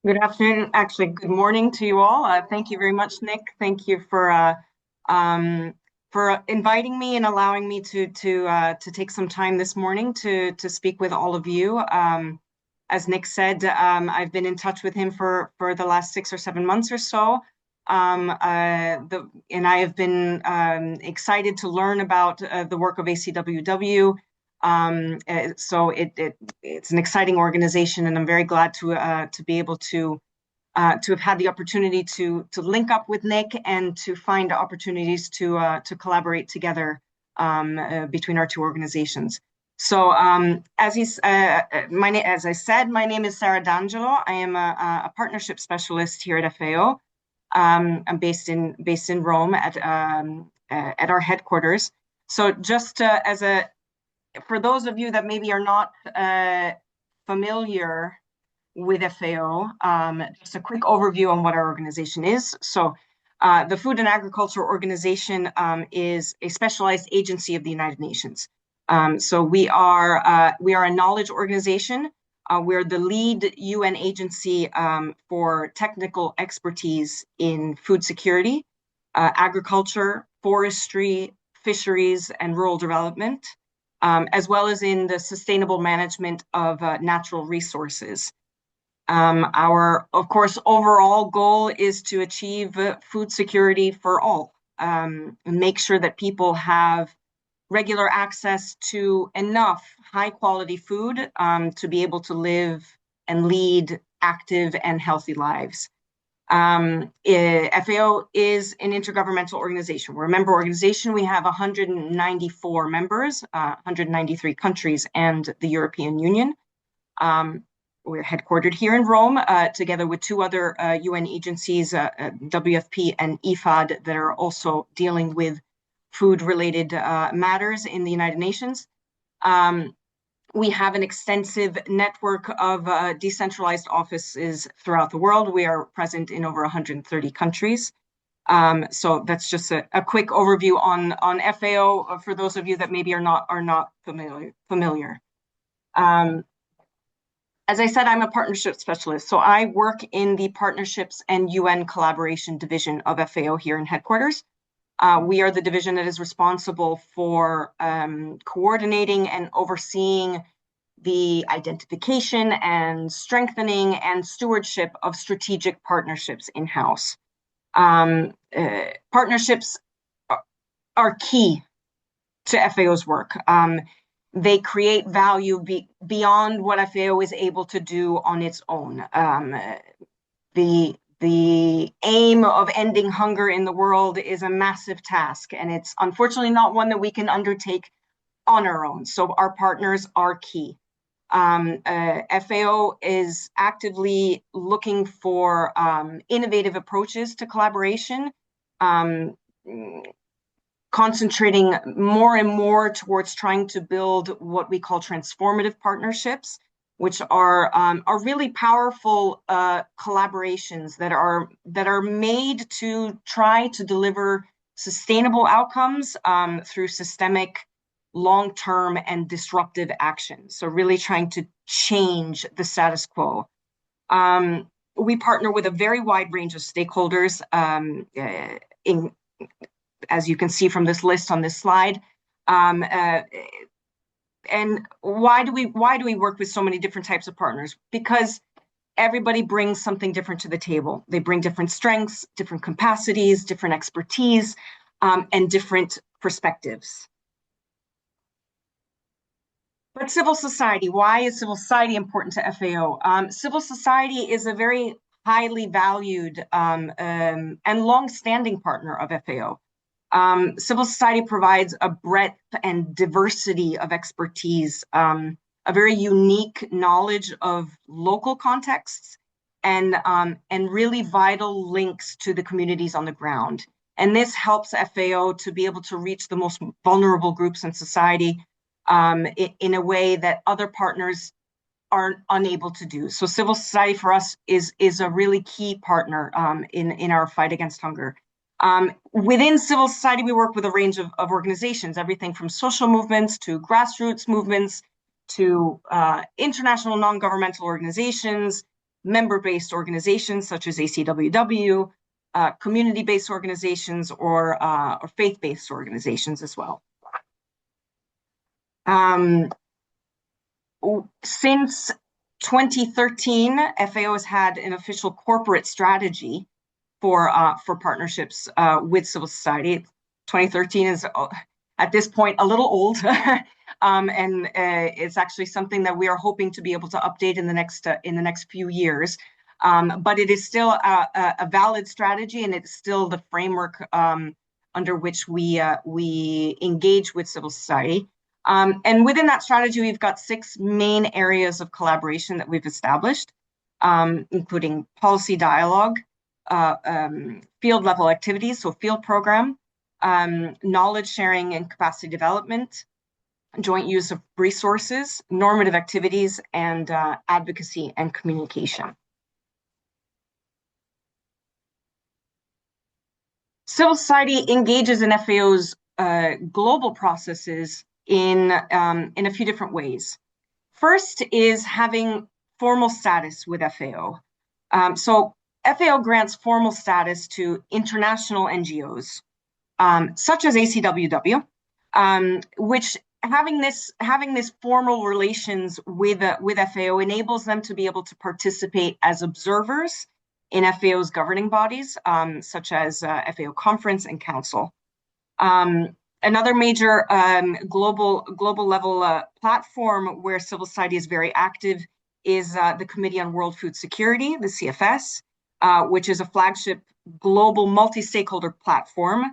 Good afternoon, actually, good morning to you all. Thank you very much, Nick. Thank you for inviting me and allowing me to take some time this morning to speak with all of you. As Nick said, I've been in touch with him for the last 6 or 7 months or so. And I have been excited to learn about the work of ACWW. It's an exciting organization, and I'm very glad to be able to have had the opportunity to link up with Nick and to find opportunities to collaborate together between our two organizations. So as I said, my name is Sarah D'Angelo. I am a partnership specialist here at FAO. I'm based in Rome at our headquarters. So just for those of you that maybe are not familiar with FAO, just a quick overview on what our organization is. So the Food and Agriculture Organization is a specialized agency of the United Nations. So we are a knowledge organization. We're the lead UN agency for technical expertise in food security, agriculture, forestry, fisheries, and rural development, as well as in the sustainable management of natural resources. Our, of course, overall goal is to achieve food security for all, and make sure that people have regular access to enough high quality food to be able to live and lead active and healthy lives. FAO is an intergovernmental organization. We're a member organization. We have 194 members, 193 countries, and the European Union. We're headquartered here in Rome, together with two other UN agencies, WFP and IFAD, that are also dealing with food-related matters in the United Nations. We have an extensive network of decentralized offices throughout the world. We are present in over 130 countries. So that's just a quick overview on FAO for those of you that maybe are not familiar. As I said, I'm a partnership specialist, so I work in the Partnerships and UN Collaboration Division of FAO here in headquarters. We are the division that is responsible for coordinating and overseeing the identification and strengthening and stewardship of strategic partnerships in-house. Partnerships are key to FAO's work. They create value beyond what FAO is able to do on its own. The aim of ending hunger in the world is a massive task, and it's unfortunately not one that we can undertake on our own. So our partners are key. FAO is actively looking for innovative approaches to collaboration, concentrating more and more towards trying to build what we call transformative partnerships, which are really powerful collaborations that are made to try to deliver sustainable outcomes through systemic, long-term, and disruptive action. So really trying to change the status quo. We partner with a very wide range of stakeholders, as you can see from this list on this slide. And why do we work with so many different types of partners? Because everybody brings something different to the table. They bring different strengths, different capacities, different expertise, and different perspectives. But civil society, why is civil society important to FAO? Civil society is a very highly valued and long-standing partner of FAO. Civil society provides a breadth and diversity of expertise, a very unique knowledge of local contexts, and really vital links to the communities on the ground. And this helps FAO to be able to reach the most vulnerable groups in society in a way that other partners are unable to do. So civil society for us is a really key partner in our fight against hunger. Within civil society, we work with a range of organizations, everything from social movements to grassroots movements to international non-governmental organizations, member-based organizations such as ACWW, community-based organizations, or faith-based organizations as well. Since 2013, FAO has had an official corporate strategy for partnerships with civil society. 2013 is at this point a little old, and it's actually something that we are hoping to be able to update in the next few years. But it is still a valid strategy, and it's still the framework under which we engage with civil society. And within that strategy, we've got 6 main areas of collaboration that we've established, including policy dialogue, field level activities, so field program, knowledge sharing and capacity development, joint use of resources, normative activities, and advocacy and communication. Civil society engages in FAO's global processes in a few different ways. First is having formal status with FAO. So FAO grants formal status to international NGOs, such as ACWW, which having this formal relations with FAO enables them to be able to participate as observers in FAO's governing bodies, such as FAO Conference and Council. Another major global level platform where civil society is very active is the Committee on World Food Security, the CFS, which is a flagship global multi-stakeholder platform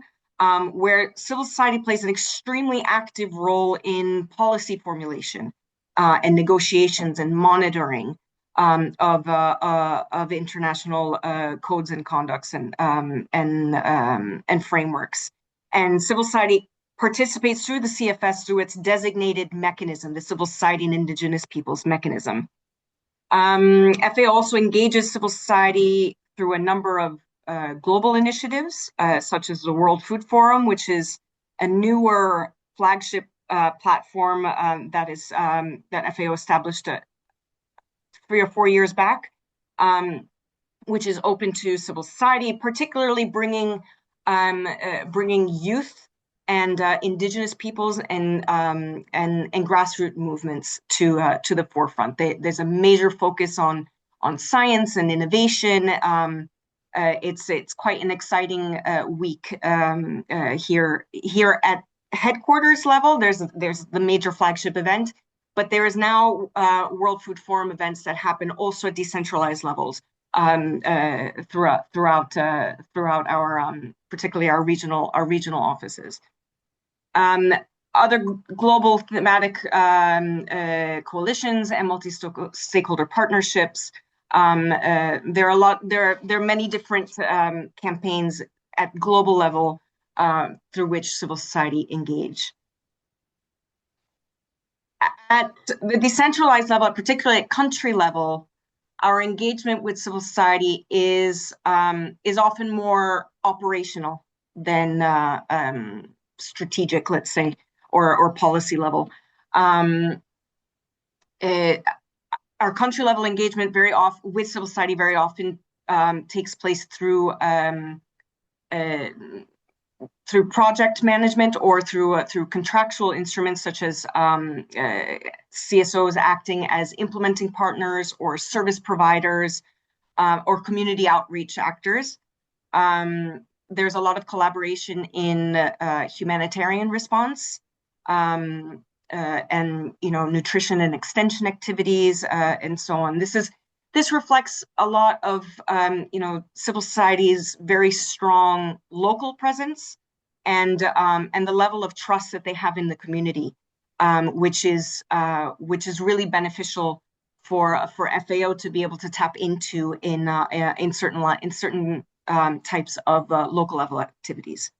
where civil society plays an extremely active role in policy formulation and negotiations and monitoring of international codes and conducts and frameworks. And civil society participates through the CFS through its designated mechanism, the Civil Society and Indigenous Peoples mechanism. FAO also engages civil society through a number of global initiatives, such as the World Food Forum, which is a newer flagship platform that FAO established 3 or 4 years back, which is open to civil society, particularly bringing youth and indigenous peoples and grassroots movements to the forefront. There's a major focus on science and innovation. It's quite an exciting week here at headquarters level. There's the major flagship event, but there is now World Food Forum events that happen also at decentralized levels throughout our particularly our regional offices. Other global thematic coalitions and multi-stakeholder partnerships. There are many different campaigns at global level through which civil society engage. At the decentralized level, particularly at country level, our engagement with civil society is often more operational than strategic, let's say, or policy level. Our country level engagement very often with civil society very often takes place through project management or through contractual instruments such as CSOs acting as implementing partners or service providers or community outreach actors. There's a lot of collaboration in humanitarian response and nutrition and extension activities and so on. This reflects a lot of civil society's very strong local presence and the level of trust that they have in the community, which is really beneficial for FAO to be able to tap into in certain types of local level activities.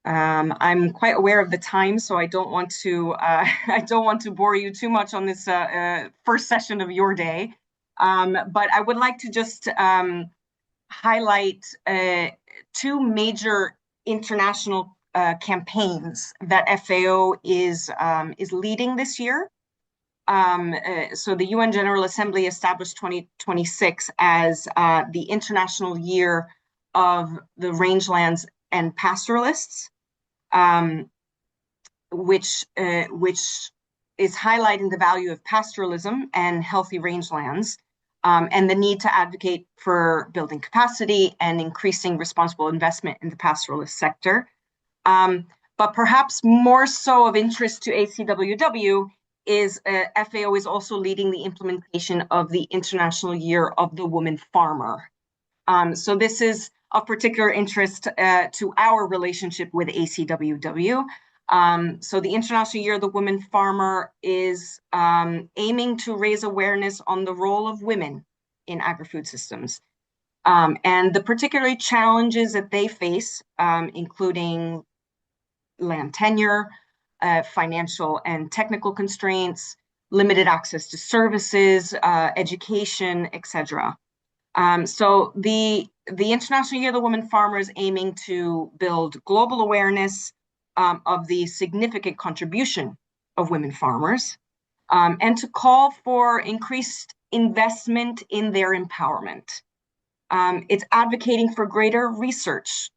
I'm quite aware of the time, so I don't want to bore you too much on this first session of your day. But I would like to just highlight 2 major international campaigns that FAO is leading this year. So the UN General Assembly established 2026 as the International Year of the Rangelands and Pastoralists, which is highlighting the value of pastoralism and healthy rangelands, and the need to advocate for building capacity and increasing responsible investment in the pastoralist sector. But perhaps more so of interest to ACWW is FAO is also leading the implementation of the International Year of the Woman Farmer. So this is of particular interest to our relationship with ACWW. So the International Year of the Woman Farmer is aiming to raise awareness on the role of women in agri-food systems, and the particular challenges that they face, including land tenure, financial and technical constraints, limited access to services, education, etc. So the International Year of the Woman Farmer is aiming to build global awareness of the significant contribution of women farmers, and to call for increased investment in their empowerment. It's advocating for greater research,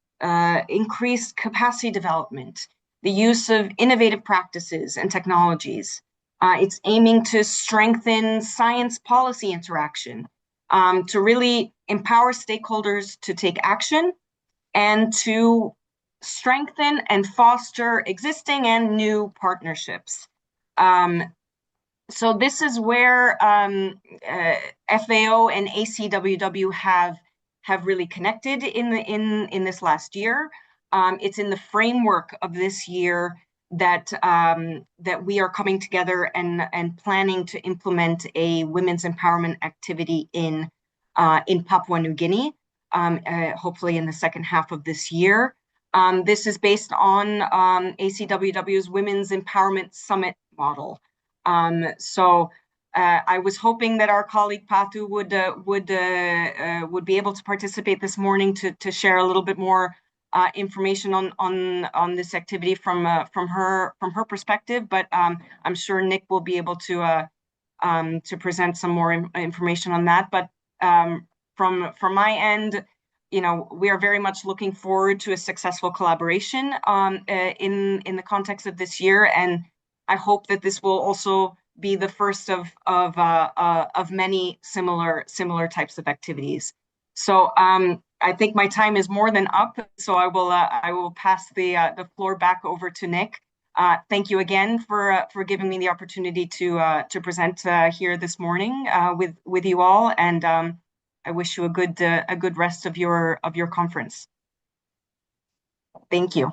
increased capacity development, the use of innovative practices and technologies. It's aiming to strengthen science policy interaction, to really empower stakeholders to take action and to strengthen and foster existing and new partnerships. So this is where FAO and ACWW have really connected in this last year. It's in the framework of this year that we are coming together and planning to implement a women's empowerment activity in Papua New Guinea, hopefully in the second half of this year. This is based on ACWW's Women's Empowerment Summit model. So I was hoping that our colleague Patu would be able to participate this morning to share a little bit more information on this activity from her perspective. But I'm sure Nick will be able to present some more information on that. But from my end, we are very much looking forward to a successful collaboration in the context of this year, and I hope that this will also be the first of many similar types of activities. So I think my time is more than up, so I will pass the floor back over to Nick. Thank you again for giving me the opportunity to present here this morning with you all, and I wish you a good rest of your conference. Thank you.